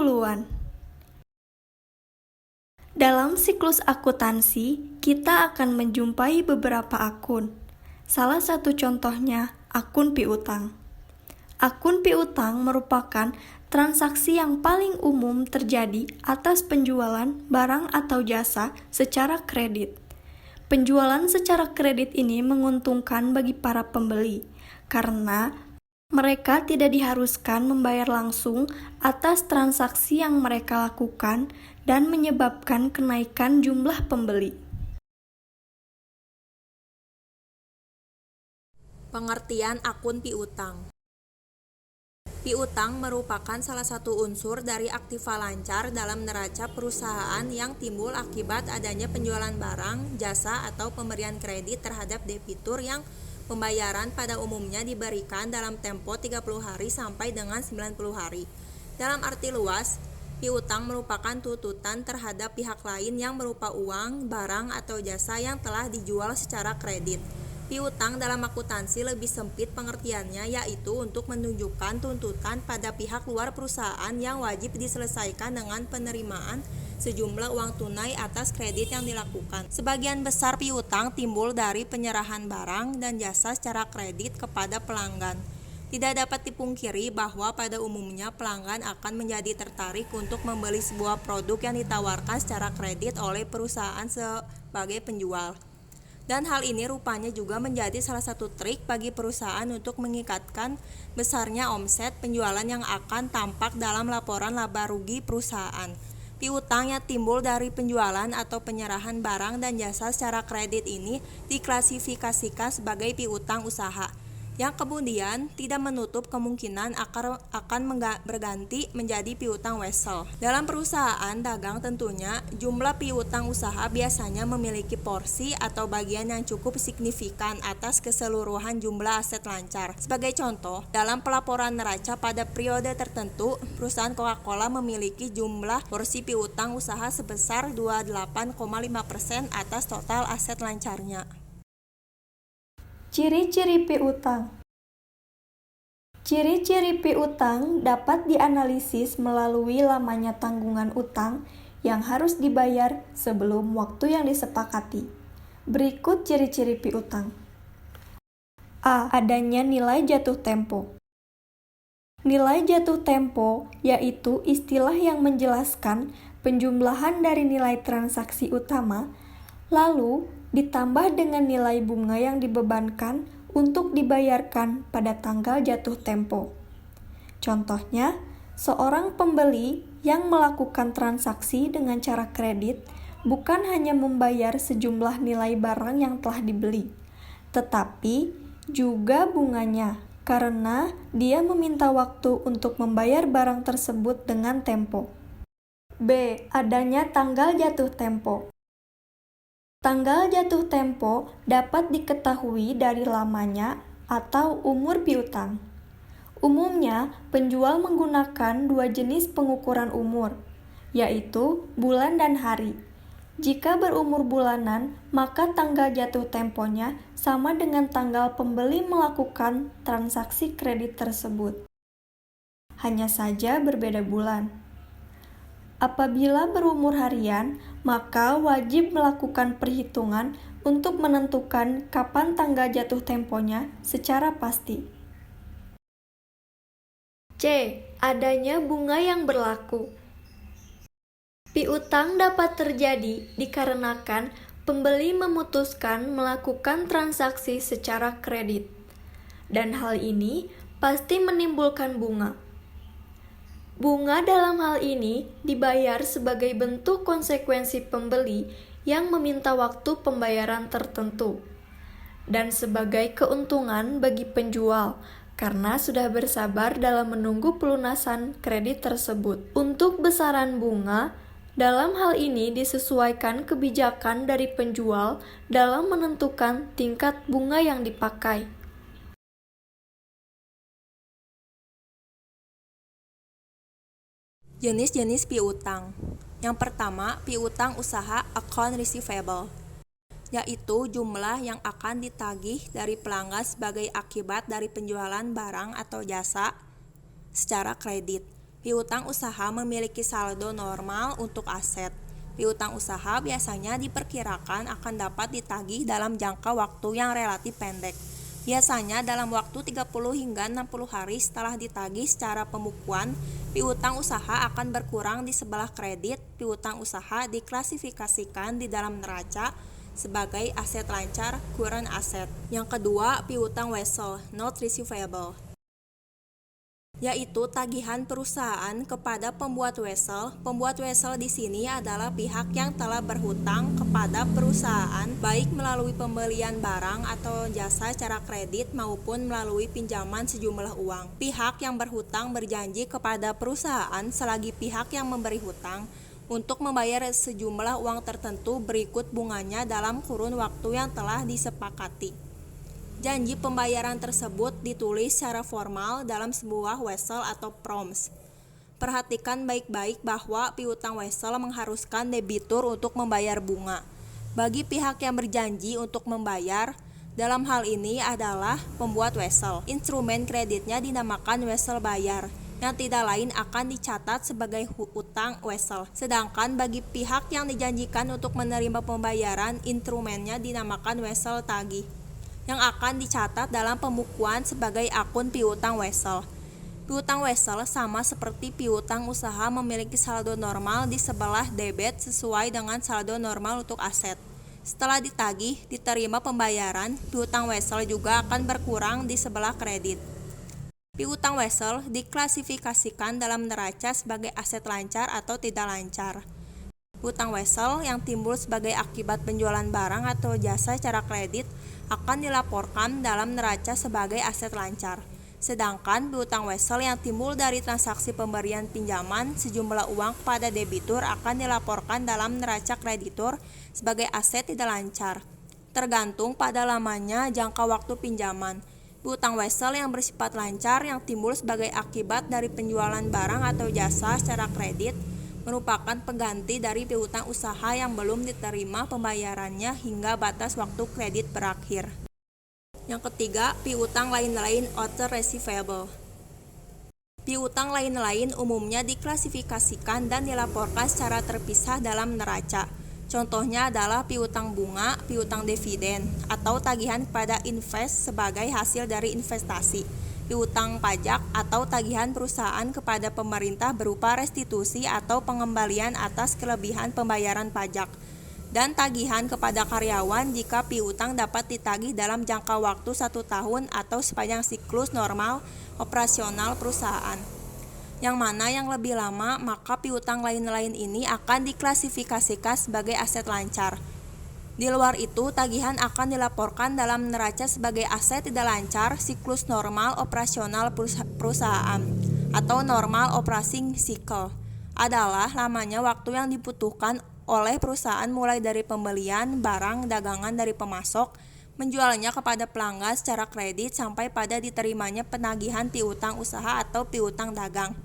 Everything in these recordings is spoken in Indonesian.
duluan. Dalam siklus akuntansi, kita akan menjumpai beberapa akun. Salah satu contohnya akun piutang. Akun piutang merupakan transaksi yang paling umum terjadi atas penjualan barang atau jasa secara kredit. Penjualan secara kredit ini menguntungkan bagi para pembeli karena mereka tidak diharuskan membayar langsung atas transaksi yang mereka lakukan dan menyebabkan kenaikan jumlah pembeli. Pengertian akun piutang. Piutang merupakan salah satu unsur dari aktiva lancar dalam neraca perusahaan yang timbul akibat adanya penjualan barang, jasa, atau pemberian kredit terhadap debitur yang pembayaran pada umumnya diberikan dalam tempo 30 hari sampai dengan 90 hari. Dalam arti luas, piutang merupakan tuntutan terhadap pihak lain yang berupa uang, barang, atau jasa yang telah dijual secara kredit. Piutang dalam akuntansi lebih sempit pengertiannya, yaitu untuk menunjukkan tuntutan pada pihak luar perusahaan yang wajib diselesaikan dengan penerimaan sejumlah uang tunai atas kredit yang dilakukan. Sebagian besar piutang timbul dari penyerahan barang dan jasa secara kredit kepada pelanggan. Tidak dapat dipungkiri bahwa pada umumnya pelanggan akan menjadi tertarik untuk membeli sebuah produk yang ditawarkan secara kredit oleh perusahaan sebagai penjual. Dan hal ini rupanya juga menjadi salah satu trik bagi perusahaan untuk mengikatkan besarnya omset penjualan yang akan tampak dalam laporan laba rugi perusahaan. Piutang yang timbul dari penjualan atau penyerahan barang dan jasa secara kredit ini diklasifikasikan sebagai piutang usaha, yang kemudian tidak menutup kemungkinan akan berganti menjadi piutang wesel. Dalam perusahaan dagang tentunya, jumlah piutang usaha biasanya memiliki porsi atau bagian yang cukup signifikan atas keseluruhan jumlah aset lancar. Sebagai contoh, dalam pelaporan neraca pada periode tertentu, perusahaan Coca-Cola memiliki jumlah porsi piutang usaha sebesar 28,5% atas total aset lancarnya. Ciri-ciri piutang. Ciri-ciri piutang dapat dianalisis melalui lamanya tanggungan utang yang harus dibayar sebelum waktu yang disepakati. Berikut ciri-ciri piutang. A. Adanya nilai jatuh tempo. Nilai jatuh tempo yaitu istilah yang menjelaskan penjumlahan dari nilai transaksi utama, lalu ditambah dengan nilai bunga yang dibebankan untuk dibayarkan pada tanggal jatuh tempo. Contohnya, seorang pembeli yang melakukan transaksi dengan cara kredit bukan hanya membayar sejumlah nilai barang yang telah dibeli, tetapi juga bunganya, karena dia meminta waktu untuk membayar barang tersebut dengan tempo. B. Adanya tanggal jatuh tempo. Tanggal jatuh tempo dapat diketahui dari lamanya atau umur piutang. Umumnya, penjual menggunakan dua jenis pengukuran umur, yaitu bulan dan hari. Jika berumur bulanan, maka tanggal jatuh temponya sama dengan tanggal pembeli melakukan transaksi kredit tersebut. Hanya saja berbeda bulan. Apabila berumur harian, maka wajib melakukan perhitungan untuk menentukan kapan tanggal jatuh temponya secara pasti. C. Adanya bunga yang berlaku. Piutang dapat terjadi dikarenakan pembeli memutuskan melakukan transaksi secara kredit, dan hal ini pasti menimbulkan bunga. Bunga dalam hal ini dibayar sebagai bentuk konsekuensi pembeli yang meminta waktu pembayaran tertentu, dan sebagai keuntungan bagi penjual karena sudah bersabar dalam menunggu pelunasan kredit tersebut. Untuk besaran bunga, dalam hal ini disesuaikan kebijakan dari penjual dalam menentukan tingkat bunga yang dipakai. Jenis-jenis piutang. Yang pertama, piutang usaha account receivable, yaitu jumlah yang akan ditagih dari pelanggan sebagai akibat dari penjualan barang atau jasa secara kredit. Piutang usaha memiliki saldo normal untuk aset. Piutang usaha biasanya diperkirakan akan dapat ditagih dalam jangka waktu yang relatif pendek. Biasanya dalam waktu 30 hingga 60 hari setelah ditagih secara pembukuan, piutang usaha akan berkurang di sebelah kredit. Piutang usaha diklasifikasikan di dalam neraca sebagai aset lancar, current asset. Yang kedua, piutang wesel, note receivable, yaitu tagihan perusahaan kepada pembuat wesel. Pembuat wesel di sini adalah pihak yang telah berhutang kepada perusahaan, baik melalui pembelian barang atau jasa secara kredit maupun melalui pinjaman sejumlah uang. Pihak yang berhutang berjanji kepada perusahaan selagi pihak yang memberi hutang untuk membayar sejumlah uang tertentu berikut bunganya dalam kurun waktu yang telah disepakati. Janji pembayaran tersebut ditulis secara formal dalam sebuah wesel atau proms. Perhatikan baik-baik bahwa piutang wesel mengharuskan debitur untuk membayar bunga. Bagi pihak yang berjanji untuk membayar, dalam hal ini adalah pembuat wesel. Instrumen kreditnya dinamakan wesel bayar, yang tidak lain akan dicatat sebagai utang wesel. Sedangkan bagi pihak yang dijanjikan untuk menerima pembayaran, instrumennya dinamakan wesel tagih, yang akan dicatat dalam pembukuan sebagai akun piutang wesel. Piutang wesel sama seperti piutang usaha memiliki saldo normal di sebelah debit sesuai dengan saldo normal untuk aset. Setelah ditagih, diterima pembayaran, piutang wesel juga akan berkurang di sebelah kredit. Piutang wesel diklasifikasikan dalam neraca sebagai aset lancar atau tidak lancar. Piutang wesel yang timbul sebagai akibat penjualan barang atau jasa secara kredit akan dilaporkan dalam neraca sebagai aset lancar. Sedangkan piutang wesel yang timbul dari transaksi pemberian pinjaman sejumlah uang kepada debitur akan dilaporkan dalam neraca kreditur sebagai aset tidak lancar, tergantung pada lamanya jangka waktu pinjaman. Piutang wesel yang bersifat lancar yang timbul sebagai akibat dari penjualan barang atau jasa secara kredit merupakan pengganti dari piutang usaha yang belum diterima pembayarannya hingga batas waktu kredit berakhir. Yang ketiga, piutang lain-lain other receivable. Piutang lain-lain umumnya diklasifikasikan dan dilaporkan secara terpisah dalam neraca. Contohnya adalah piutang bunga, piutang dividen, atau tagihan kepada invest sebagai hasil dari investasi, piutang pajak atau tagihan perusahaan kepada pemerintah berupa restitusi atau pengembalian atas kelebihan pembayaran pajak, dan tagihan kepada karyawan jika piutang dapat ditagih dalam jangka waktu 1 tahun atau sepanjang siklus normal operasional perusahaan. Yang mana yang lebih lama, maka piutang lain-lain ini akan diklasifikasikan sebagai aset lancar. Di luar itu, tagihan akan dilaporkan dalam neraca sebagai aset tidak lancar siklus normal operasional perusahaan atau normal operating cycle. Adalah lamanya waktu yang dibutuhkan oleh perusahaan mulai dari pembelian barang dagangan dari pemasok, menjualnya kepada pelanggan secara kredit sampai pada diterimanya penagihan piutang usaha atau piutang dagang.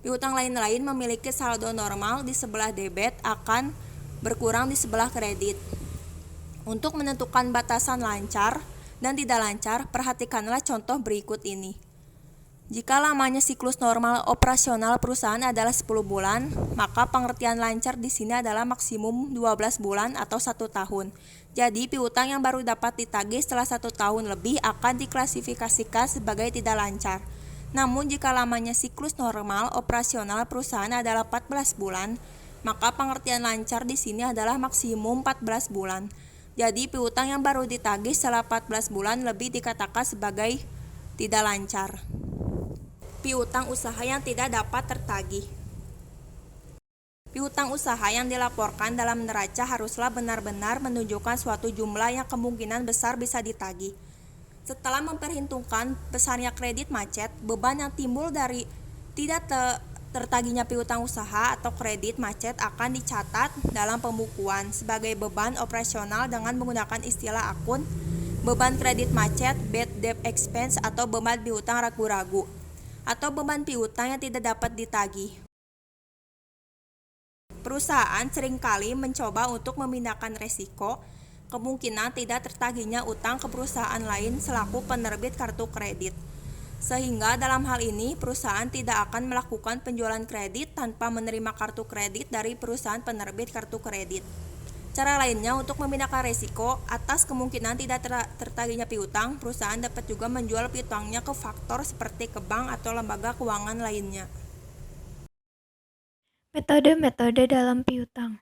Piutang lain-lain memiliki saldo normal di sebelah debit akan berkurang di sebelah kredit. Untuk menentukan batasan lancar dan tidak lancar, perhatikanlah contoh berikut ini. Jika lamanya siklus normal operasional perusahaan adalah 10 bulan, maka pengertian lancar di sini adalah maksimum 12 bulan atau 1 tahun. Jadi, piutang yang baru dapat ditagih setelah 1 tahun lebih akan diklasifikasikan sebagai tidak lancar. Namun, jika lamanya siklus normal operasional perusahaan adalah 14 bulan, maka pengertian lancar di sini adalah maksimum 14 bulan. Jadi, piutang yang baru ditagih setelah 14 bulan lebih dikatakan sebagai tidak lancar. Piutang usaha yang tidak dapat tertagih. Piutang usaha yang dilaporkan dalam neraca haruslah benar-benar menunjukkan suatu jumlah yang kemungkinan besar bisa ditagih. Setelah memperhitungkan besarnya kredit macet, beban yang timbul dari tidak tertagihnya piutang usaha atau kredit macet akan dicatat dalam pembukuan sebagai beban operasional dengan menggunakan istilah akun beban kredit macet, bad debt expense, atau beban piutang ragu-ragu, atau beban piutang yang tidak dapat ditagih. Perusahaan seringkali mencoba untuk memindahkan resiko kemungkinan tidak tertagihnya utang ke perusahaan lain selaku penerbit kartu kredit. Sehingga dalam hal ini perusahaan tidak akan melakukan penjualan kredit tanpa menerima kartu kredit dari perusahaan penerbit kartu kredit. Cara lainnya untuk memindahkan resiko atas kemungkinan tidak tertagihnya piutang, perusahaan dapat juga menjual piutangnya ke faktor seperti ke bank atau lembaga keuangan lainnya. Metode-metode dalam piutang.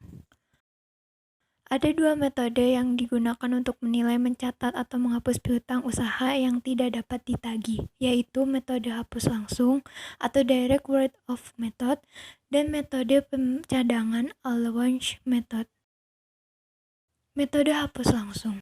Ada dua metode yang digunakan untuk menilai, mencatat, atau menghapus piutang usaha yang tidak dapat ditagih, yaitu metode hapus langsung atau direct write-off method dan metode cadangan allowance method. Metode hapus langsung.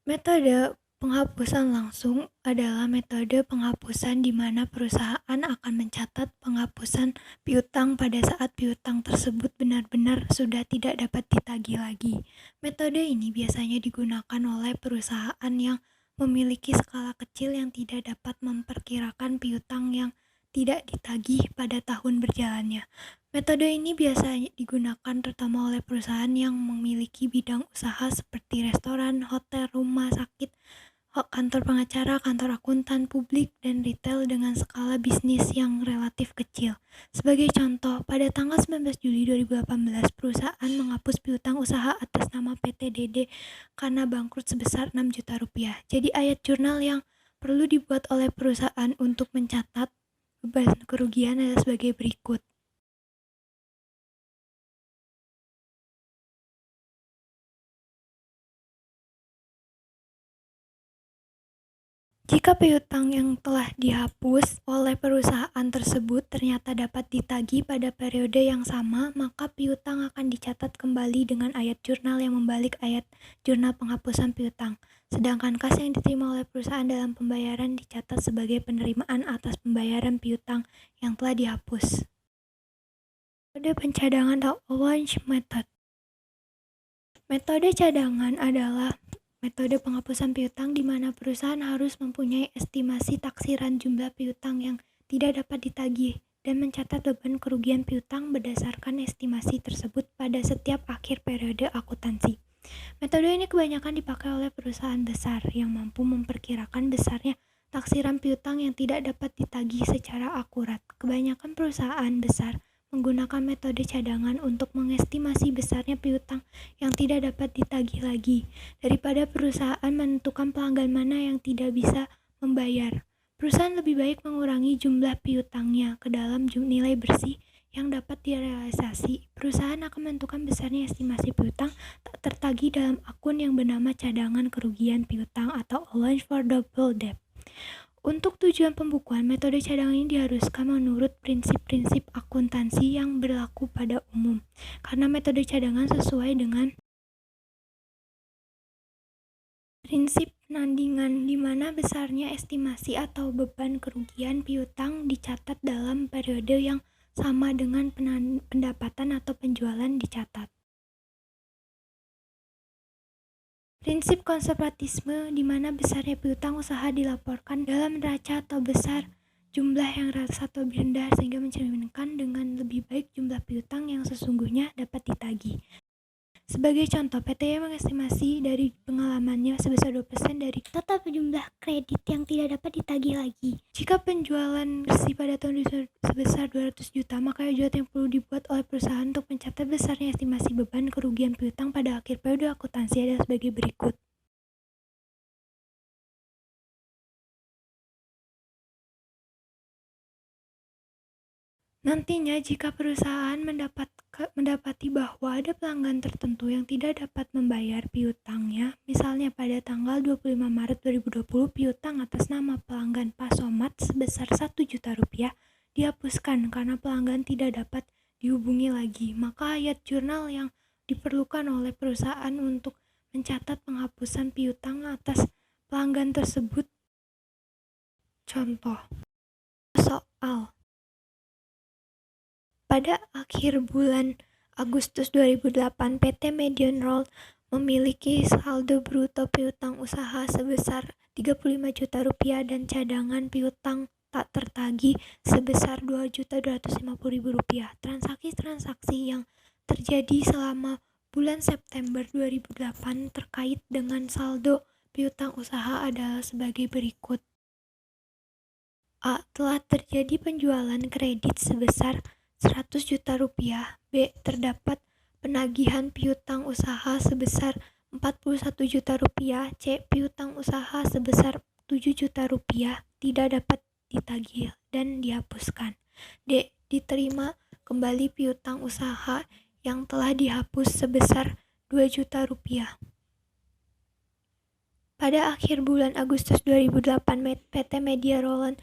Metode penghapusan langsung adalah metode penghapusan di mana perusahaan akan mencatat penghapusan piutang pada saat piutang tersebut benar-benar sudah tidak dapat ditagih lagi. Metode ini biasanya digunakan oleh perusahaan yang memiliki skala kecil yang tidak dapat memperkirakan piutang yang tidak ditagih pada tahun berjalannya. Metode ini biasanya digunakan terutama oleh perusahaan yang memiliki bidang usaha seperti restoran, hotel, rumah sakit, kantor pengacara, kantor akuntan publik, dan retail dengan skala bisnis yang relatif kecil. Sebagai contoh, pada tanggal 19 Juli 2018, perusahaan menghapus piutang usaha atas nama PT DD karena bangkrut sebesar 6 juta rupiah. Jadi ayat jurnal yang perlu dibuat oleh perusahaan untuk mencatat beban kerugian adalah sebagai berikut. Jika piutang yang telah dihapus oleh perusahaan tersebut ternyata dapat ditagih pada periode yang sama, maka piutang akan dicatat kembali dengan ayat jurnal yang membalik ayat jurnal penghapusan piutang. Sedangkan kas yang diterima oleh perusahaan dalam pembayaran dicatat sebagai penerimaan atas pembayaran piutang yang telah dihapus. Metode pencadangan atau allowance method. Metode cadangan adalah metode penghapusan piutang di mana perusahaan harus mempunyai estimasi taksiran jumlah piutang yang tidak dapat ditagih dan mencatat beban kerugian piutang berdasarkan estimasi tersebut pada setiap akhir periode akuntansi. Metode ini kebanyakan dipakai oleh perusahaan besar yang mampu memperkirakan besarnya taksiran piutang yang tidak dapat ditagih secara akurat. Kebanyakan perusahaan besar menggunakan metode cadangan untuk mengestimasi besarnya piutang yang tidak dapat ditagih lagi, daripada perusahaan menentukan pelanggan mana yang tidak bisa membayar. Perusahaan lebih baik mengurangi jumlah piutangnya ke dalam nilai bersih yang dapat direalisasi. Perusahaan akan menentukan besarnya estimasi piutang tak tertagih dalam akun yang bernama cadangan kerugian piutang atau allowance for doubtful debt. Untuk tujuan pembukuan, metode cadangan ini diharuskan menurut prinsip-prinsip akuntansi yang berlaku pada umum, karena metode cadangan sesuai dengan prinsip penandingan di mana besarnya estimasi atau beban kerugian piutang dicatat dalam periode yang sama dengan pendapatan atau penjualan dicatat. Prinsip konservatisme di mana besarnya piutang usaha dilaporkan dalam neraca atau besar jumlah yang rata atau lebih rendah sehingga mencerminkan dengan lebih baik jumlah piutang yang sesungguhnya dapat ditagih. Sebagai contoh, PT mengestimasi dari pengalamannya sebesar 2% dari total jumlah kredit yang tidak dapat ditagih lagi. Jika penjualan bersih pada tahun sebesar 200 juta, maka jual yang perlu dibuat oleh perusahaan untuk mencatat besarnya estimasi beban kerugian piutang pada akhir periode akuntansi adalah sebagai berikut. Nantinya, jika perusahaan mendapati bahwa ada pelanggan tertentu yang tidak dapat membayar piutangnya, misalnya pada tanggal 25 Maret 2020 piutang atas nama pelanggan Pak Somad sebesar 1 juta rupiah dihapuskan karena pelanggan tidak dapat dihubungi lagi, maka ayat jurnal yang diperlukan oleh perusahaan untuk mencatat penghapusan piutang atas pelanggan tersebut. Contoh soal pada akhir bulan Agustus 2008, PT Medion Roll memiliki saldo bruto piutang usaha sebesar 35 juta rupiah dan cadangan piutang tak tertagih sebesar 2.250.000 rupiah. Transaksi-transaksi yang terjadi selama bulan September 2008 terkait dengan saldo piutang usaha adalah sebagai berikut. A. Telah terjadi penjualan kredit sebesar 100 juta rupiah. B. Terdapat penagihan piutang usaha sebesar 41 juta rupiah. C. Piutang usaha sebesar 7 juta rupiah tidak dapat ditagih dan dihapuskan. D. Diterima kembali piutang usaha yang telah dihapus sebesar 2 juta rupiah. Pada akhir bulan Agustus 2008, PT Media Roland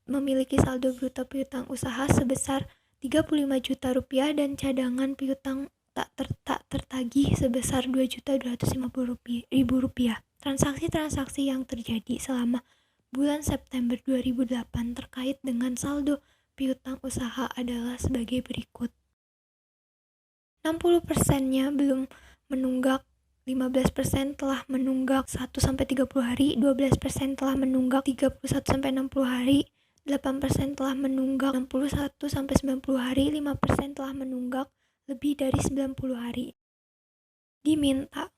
memiliki saldo bruto piutang usaha sebesar 35 juta rupiah dan cadangan piutang tak tertagih sebesar 2.250.000 rupiah. Transaksi-transaksi yang terjadi selama bulan September 2008 terkait dengan saldo piutang usaha adalah sebagai berikut. 60%-nya belum menunggak, 15% telah menunggak 1-30 hari, 12% telah menunggak 31-60 hari, 8% telah menunggak 61-90 hari, 5% telah menunggak lebih dari 90 hari. Diminta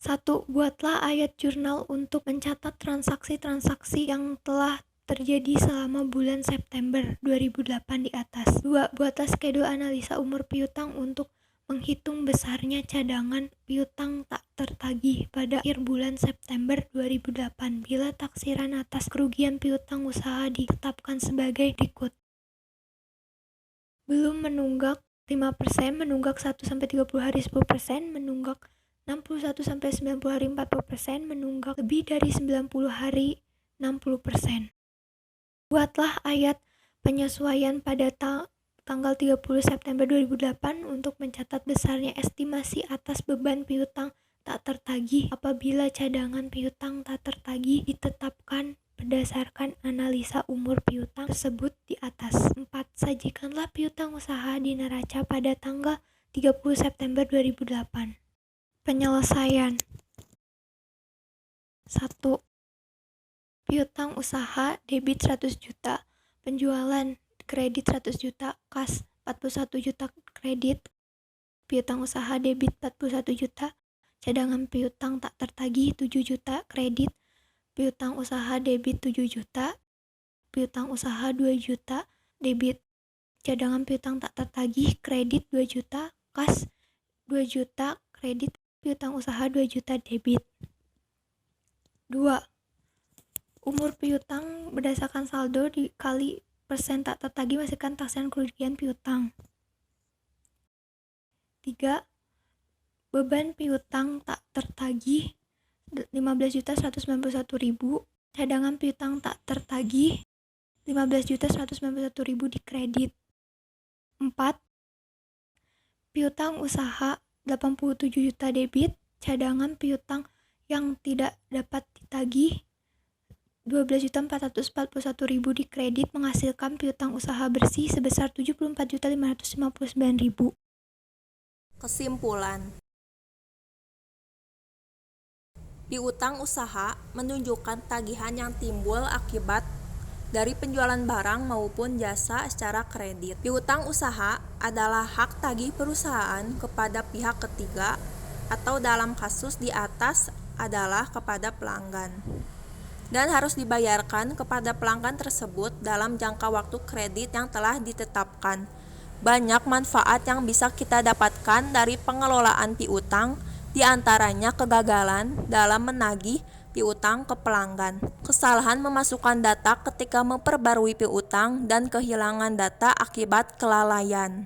1. Buatlah ayat jurnal untuk mencatat transaksi-transaksi yang telah terjadi selama bulan September 2008 di atas. 2. Buatlah skedul analisa umur piutang untuk menghitung besarnya cadangan piutang tak tertagih pada akhir bulan September 2008 bila taksiran atas kerugian piutang usaha ditetapkan sebagai berikut. Belum menunggak 5%, menunggak 1-30 hari 10%, menunggak 61-90 hari 40%, menunggak lebih dari 90 hari 60%. Buatlah ayat penyesuaian pada tanggal 30 September 2008 untuk mencatat besarnya estimasi atas beban piutang tak tertagih apabila cadangan piutang tak tertagih ditetapkan berdasarkan analisa umur piutang tersebut di atas. 4. Sajikanlah piutang usaha di neraca pada tanggal 30 September 2008. Penyelesaian 1. Piutang usaha debit 100 juta, penjualan kredit 100 juta, kas 41 juta kredit, piutang usaha debit 41 juta, cadangan piutang tak tertagih 7 juta kredit, piutang usaha debit 7 juta, piutang usaha 2 juta debit, cadangan piutang tak tertagih kredit 2 juta, kas 2 juta kredit, piutang usaha 2 juta debit. 2. Umur piutang berdasarkan saldo dikali persen tak tertagih masihkan taksiran kerugian piutang. 3. Beban piutang tak tertagih 15.191.000, cadangan piutang tak tertagih 15.191.000 di kredit. 4. Piutang usaha 87 juta debit, cadangan piutang yang tidak dapat ditagih 12.441.000 di kredit menghasilkan piutang usaha bersih sebesar 74.559.000. Kesimpulan. Piutang usaha menunjukkan tagihan yang timbul akibat dari penjualan barang maupun jasa secara kredit. Piutang usaha adalah hak tagih perusahaan kepada pihak ketiga atau dalam kasus di atas adalah kepada pelanggan, dan harus dibayarkan kepada pelanggan tersebut dalam jangka waktu kredit yang telah ditetapkan. Banyak manfaat yang bisa kita dapatkan dari pengelolaan piutang, di antaranya kegagalan dalam menagih piutang ke pelanggan, kesalahan memasukkan data ketika memperbarui piutang, dan kehilangan data akibat kelalaian.